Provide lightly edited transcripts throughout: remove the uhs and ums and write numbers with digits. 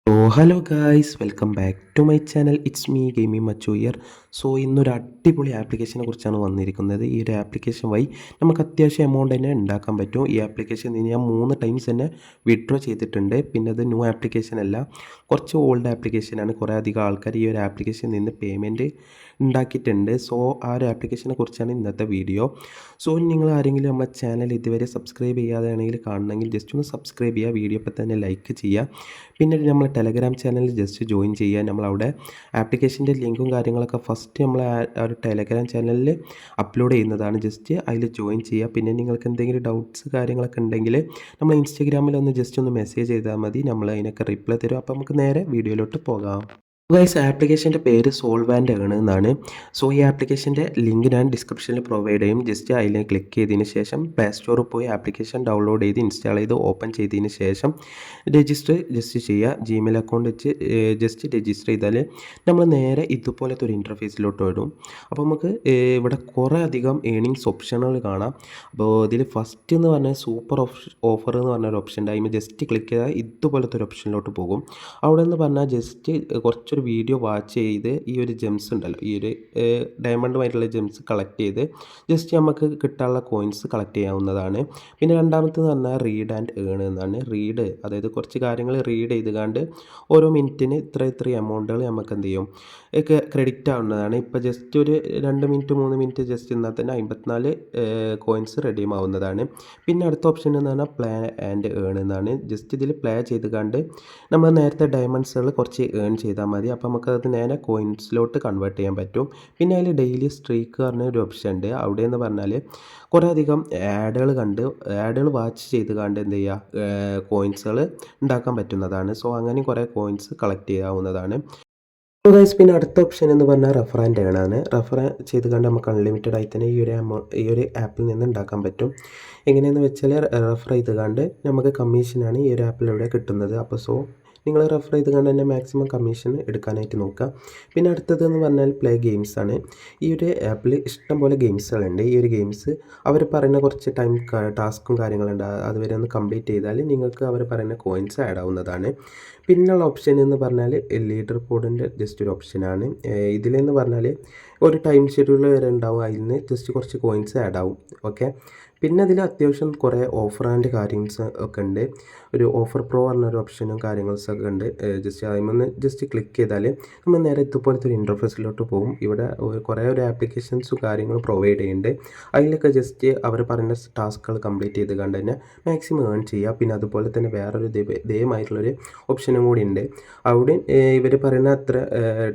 Hello guys, welcome back to my channel. It's me gaming Machu here. So ഇന്നൊരു അടിപൊളി ആപ്ലിക്കേഷനെ കുറിച്ചാണ് വന്നിരിക്കുന്നത്. ഈ ഒരു ആപ്ലിക്കേഷൻ വഴി നമുക്ക് അത്യാവശ്യം എമൗണ്ട് തന്നെ ഉണ്ടാക്കാൻ പറ്റും. ഈ ആപ്ലിക്കേഷൻ ഞാൻ 3 ടൈംസ് തന്നെ വിഡ്രോ ചെയ്തിട്ടുണ്ട്. പിന്നെ അത് ന്യൂ ആപ്ലിക്കേഷൻ അല്ല, കുറച്ച് ഓൾഡ് ആപ്ലിക്കേഷനാണ്. കുറേ അധികം ആൾക്കാർ ഈ ഒരു ആപ്ലിക്കേഷനിൽ നിന്ന് പേയ്മെൻറ്റ് ഉണ്ടാക്കിയിട്ടുണ്ട്. സോ ആ ഒരു ആപ്ലിക്കേഷനെ കുറിച്ചാണ് ഇന്നത്തെ വീഡിയോ. സോ നിങ്ങൾ ആരെങ്കിലും നമ്മുടെ ചാനൽ ഇതുവരെ സബ്സ്ക്രൈബ് ചെയ്യാതെയാണെങ്കിൽ കാണണമെങ്കിൽ ജസ്റ്റ് ഒന്ന് സബ്സ്ക്രൈബ് ചെയ്യുക, വീഡിയോ ഇപ്പോൾ തന്നെ ലൈക്ക് ചെയ്യുക. പിന്നെ നമ്മൾ ടെലഗ്രാം ചാനലിൽ ജസ്റ്റ് ജോയിൻ ചെയ്യുക. നമ്മളവിടെ ആപ്ലിക്കേഷൻ്റെ ലിങ്കും കാര്യങ്ങളൊക്കെ ഫസ്റ്റ് നമ്മൾ ആ ഒരു ടെലഗ്രാം ചാനലിൽ അപ്ലോഡ് ചെയ്യുന്നതാണ്. ജസ്റ്റ് അതിൽ ജോയിൻ ചെയ്യുക. പിന്നെ നിങ്ങൾക്ക് എന്തെങ്കിലും ഡൗട്ട്സ് കാര്യങ്ങളൊക്കെ ഉണ്ടെങ്കിൽ നമ്മൾ ഇൻസ്റ്റാഗ്രാമിൽ ഒന്ന് ജസ്റ്റ് ഒന്ന് മെസ്സേജ് ചെയ്താൽ മതി, നമ്മൾ അതിനൊക്കെ റിപ്ലൈ തരും. അപ്പോൾ നമുക്ക് നേരെ വീഡിയോയിലോട്ട് പോകാം. ഗൈസ്, ആപ്ലിക്കേഷൻ്റെ പേര് സോൾവാൻ്റ് ആണ് എന്നാണ്. സോ ഈ ആപ്ലിക്കേഷൻ്റെ ലിങ്ക് ഞാൻ ഡിസ്ക്രിപ്ഷനിൽ പ്രൊവൈഡ് ചെയ്യും. ജസ്റ്റ് അതിൽ ക്ലിക്ക് ചെയ്തതിന് ശേഷം പ്ലേ സ്റ്റോറിൽ പോയി ആപ്ലിക്കേഷൻ ഡൗൺലോഡ് ചെയ്ത് ഇൻസ്റ്റാൾ ചെയ്ത് ഓപ്പൺ ചെയ്തതിന് ശേഷം രജിസ്റ്റർ ജസ്റ്റ് ചെയ്യുക. ജിമെയിൽ അക്കൗണ്ട് വെച്ച് ജസ്റ്റ് രജിസ്റ്റർ ചെയ്താൽ നമ്മൾ നേരെ ഇതുപോലത്തെ ഒരു ഇൻ്റർഫേസിലോട്ട് വരും. അപ്പോൾ നമുക്ക് ഇവിടെ കുറേ അധികം ഏണിങ്സ് ഓപ്ഷനുകൾ കാണാം. അപ്പോൾ ഇതിൽ ഫസ്റ്റ് എന്ന് പറഞ്ഞാൽ സൂപ്പർ ഓഫർ എന്ന് പറഞ്ഞൊരു ഓപ്ഷൻ ഉണ്ട്. അതിന് ജസ്റ്റ് ക്ലിക്ക് ചെയ്താൽ ഇതുപോലത്തെ ഒരു ഓപ്ഷനിലോട്ട് പോകും. അവിടെ എന്ന് പറഞ്ഞാൽ ജസ്റ്റ് കുറച്ചൊരു വീഡിയോ വാച്ച് ചെയ്ത് ഈ ഒരു ജെംസ് ഉണ്ടല്ലോ, ഈ ഒരു ഡയമണ്ടുമായിട്ടുള്ള ജെംസ് കളക്ട് ചെയ്ത് ജസ്റ്റ് നമുക്ക് കിട്ടാനുള്ള കോയിൻസ് കളക്ട് ചെയ്യാവുന്നതാണ്. പിന്നെ രണ്ടാമത്തെന്ന് പറഞ്ഞാൽ റീഡ് ആൻഡ് ഏൺ എന്നാണ്. റീഡ്, അതായത് കുറച്ച് കാര്യങ്ങൾ റീഡ് ചെയ്തുകൊണ്ട് ഓരോ മിനിറ്റിന് ഇത്ര എമൗണ്ടുകൾ നമുക്ക് എന്ത് ചെയ്യും ക്രെഡിറ്റ് ആവുന്നതാണ്. ഇപ്പോൾ ജസ്റ്റ് ഒരു 2 മിനിറ്റ് 3 മിനിറ്റ് ജസ്റ്റ് എന്നാൽ തന്നെ 54 കോയിൻസ് റെഡീം ആവുന്നതാണ്. പിന്നെ അടുത്ത ഓപ്ഷൻ എന്ന് പറഞ്ഞാൽ പ്ലേ ആൻഡ് ഏൺ എന്നാണ്. ജസ്റ്റ് ഇതിൽ പ്ലേ ചെയ്തുകൊണ്ട് നമ്മൾ നേരത്തെ ഡയമണ്ട്സുകൾ കുറച്ച് ഏൺ ചെയ്താൽ മതി. അപ്പോൾ നമുക്കത് നേരെ കോയിൻസിലോട്ട് കൺവേർട്ട് ചെയ്യാൻ പറ്റും. പിന്നെ അതിൽ ഡെയിലി സ്ട്രീക്ക് പറഞ്ഞ ഒരു ഓപ്ഷൻ ഉണ്ട്. അവിടെ എന്ന് പറഞ്ഞാൽ കുറേ അധികം ആഡുകൾ വാച്ച് ചെയ്ത് കണ്ട് എന്ത് ചെയ്യുക കോയിൻസുകൾ ഉണ്ടാക്കാൻ പറ്റുന്നതാണ്. സോ അങ്ങനെ കുറേ കോയിൻസ് കളക്ട് ചെയ്യാവുന്നതാണ്. ഗൈസ്, പിന്നെ അടുത്ത ഓപ്ഷൻ എന്ന് പറഞ്ഞാൽ റെഫർ ആൻഡ് ഏൺ ആണ്. റെഫർ ചെയ്ത് കണ്ട് നമുക്ക് അൺലിമിറ്റഡ് ആയി തന്നെ ഈ ഒരു ആപ്പിൽ നിന്ന് ഉണ്ടാക്കാൻ പറ്റും. എങ്ങനെയെന്ന് വെച്ചാൽ റെഫർ ചെയ്ത് കണ്ട് നമുക്ക് കമ്മീഷനാണ് ഈ ഒരു ആപ്പിലൂടെ കിട്ടുന്നത്. അപ്പോൾ നിങ്ങൾ റെഫർ ചെയ്ത് കണ്ട് തന്നെ മാക്സിമം കമ്മീഷൻ എടുക്കാനായിട്ട് നോക്കുക. പിന്നെ അടുത്തതെന്ന് പറഞ്ഞാൽ പ്ലേ ഗെയിംസ് ആണ്. ഈ ഒരു ആപ്പിൽ ഇഷ്ടംപോലെ ഗെയിംസുകളുണ്ട്. ഈ ഒരു ഗെയിംസ് അവർ പറയുന്ന കുറച്ച് ടൈം ടാസ്കും കാര്യങ്ങളുണ്ട്. അതുവരെ ഒന്ന് കംപ്ലീറ്റ് ചെയ്താൽ നിങ്ങൾക്ക് അവർ പറയുന്ന കോയിൻസ് ആഡ് ആവുന്നതാണ്. പിന്നെയുള്ള ഓപ്ഷൻ എന്ന് പറഞ്ഞാൽ ലീഡർ ബോർഡിൻ്റെ ജസ്റ്റ് ഒരു ഓപ്ഷനാണ്. ഇതിലെന്ന് പറഞ്ഞാൽ ഒരു ടൈം ഷെഡ്യൂൾ വരെ ഉണ്ടാവും, അതിൽ നിന്ന് ജസ്റ്റ് കുറച്ച് കോയിൻസ് ആഡ് ആവും. ഓക്കെ, പിന്നെ അതിൽ അത്യാവശ്യം കുറേ ഓഫർ ആൻഡ് കാര്യങ്ങള് ഒക്കെ ഉണ്ട്. ഒരു ഓഫർ പ്രോ പറഞ്ഞൊരു ഓപ്ഷനും കാര്യങ്ങളൊക്കെ ഉണ്ട്. ജസ്റ്റ് അതിമൊന്ന് ജസ്റ്റ് ക്ലിക്ക് ചെയ്താൽ നമ്മൾ നേരെ ഇതുപോലത്തെ ഒരു ഇൻ്റർഫേസിലോട്ട് പോകും. ഇവിടെ കുറേ ഒരു ആപ്ലിക്കേഷൻസും കാര്യങ്ങളും പ്രൊവൈഡ് ചെയ്യുന്നുണ്ട്. അതിലൊക്കെ ജസ്റ്റ് അവർ പറയുന്ന ടാസ്കുകൾ കംപ്ലീറ്റ് ചെയ്ത് കണ്ട് തന്നെ മാക്സിമം ഏൺ ചെയ്യുക. പിന്നെ അതുപോലെ തന്നെ വേറൊരു ദയമായിട്ടുള്ളൊരു ഓപ്ഷനും കൂടി ഉണ്ട്. അവിടെ ഇവർ പറയുന്ന അത്ര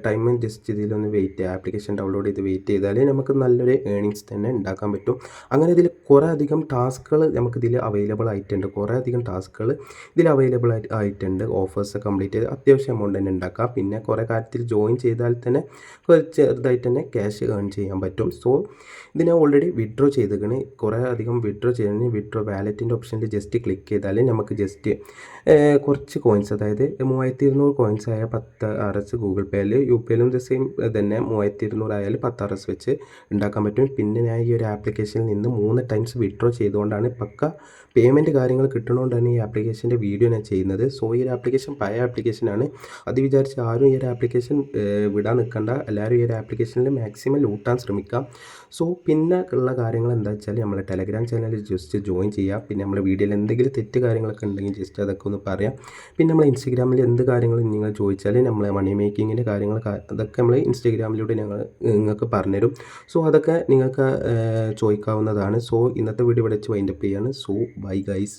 ടൈം ജസ്റ്റ് ഇതിലൊന്ന് വെയിറ്റ് ചെയ്യുക. ആപ്ലിക്കേഷൻ ഡൗൺലോഡ് ചെയ്ത് വെയിറ്റ് ചെയ്താൽ നമുക്ക് നല്ലൊരു ഏണിങ്സ് തന്നെ ഉണ്ടാക്കാൻ പറ്റും. അങ്ങനെ ഇതിൽ കുറേ അധികം ടാസ്കുകൾ നമുക്കിതിൽ അവൈലബിൾ ആയിട്ടുണ്ട്. കുറേ അധികം ടാസ്കുകൾ ഇതിൽ അവൈലബിൾ ആയിട്ടുണ്ട്. ഓഫേഴ്സ് കംപ്ലീറ്റ് ചെയ്ത് അത്യാവശ്യം എമൗണ്ട് തന്നെ ഉണ്ടാക്കാം. പിന്നെ കുറേ കാര്യത്തിൽ ജോയിൻ ചെയ്താൽ തന്നെ ചെറുതായിട്ട് തന്നെ ക്യാഷ് ഏൺ ചെയ്യാൻ പറ്റും. സോ ഇതിനെ ഓൾറെഡി വിഡ്രോ ചെയ്തേക്കണ്. കുറേ അധികം വിഡ്രോ ചെയ്യുന്നതിന് വിഡ്രോ വാലറ്റിൻ്റെ ഓപ്ഷനിൽ ജസ്റ്റ് ക്ലിക്ക് ചെയ്താൽ നമുക്ക് ജസ്റ്റ് കുറച്ച് കോയിൻസ്, അതായത് 3200 കോയിൻസ് ആയ 10 RS ഗൂഗിൾ പേയിൽ യു പി ഐയിലും സെയിം തന്നെ 3200 ആയാലും 10 RS വെച്ച് ഉണ്ടാക്കാൻ പറ്റും. പിന്നെ ഞാൻ ഈ ഒരു ആപ്ലിക്കേഷനിൽ നിന്ന് 3 ടൈംസ് വിഡ്രോ ചെയ്തുകൊണ്ടാണ് പക്ക പേയ്മെൻറ്റ് കാര്യങ്ങൾ കിട്ടണോണ്ടാണ് ഈ ആപ്ലിക്കേഷൻ്റെ വീഡിയോ ഞാൻ ചെയ്യുന്നത്. സോ ഈ ഒരു ആപ്ലിക്കേഷൻ പഴയ ആപ്ലിക്കേഷനാണ്. അത് വിചാരിച്ച് ആരും ഈ ഒരു ആപ്ലിക്കേഷൻ വിടാൻ നിൽക്കണ്ട. എല്ലാവരും ഈ ഒരു ആപ്ലിക്കേഷനിൽ മാക്സിമം ലൂട്ടാൻ ശ്രമിക്കാം. സോ പിന്നെ ഉള്ള കാര്യങ്ങൾ എന്താ വെച്ചാൽ നമ്മൾ ടെലഗ്രാം ചാനലിൽ ജസ്റ്റ് ജോയിൻ ചെയ്യുക. പിന്നെ നമ്മുടെ വീഡിയോയിൽ എന്തെങ്കിലും തെറ്റ് കാര്യങ്ങളൊക്കെ ഉണ്ടെങ്കിൽ ജസ്റ്റ് അതൊക്കെ ഒന്ന് പറയാം. പിന്നെ നമ്മൾ ഇൻസ്റ്റഗ്രാമിൽ എന്ത് കാര്യങ്ങളും നിങ്ങൾ ചോദിച്ചാൽ നമ്മൾ മണി മേക്കിങ്ങിൻ്റെ കാര്യങ്ങൾ അതൊക്കെ നമ്മൾ ഇൻസ്റ്റഗ്രാമിലൂടെ നിങ്ങൾക്ക് പറഞ്ഞുതരും. സോ അതൊക്കെ നിങ്ങൾക്ക് ചോദിക്കാവുന്നതാണ്. സോ ഇന്നത്തെ വീഡിയോ ഇവിടെ വെച്ച് വൈൻഡപ്പ് ചെയ്യാണ്. So bye guys.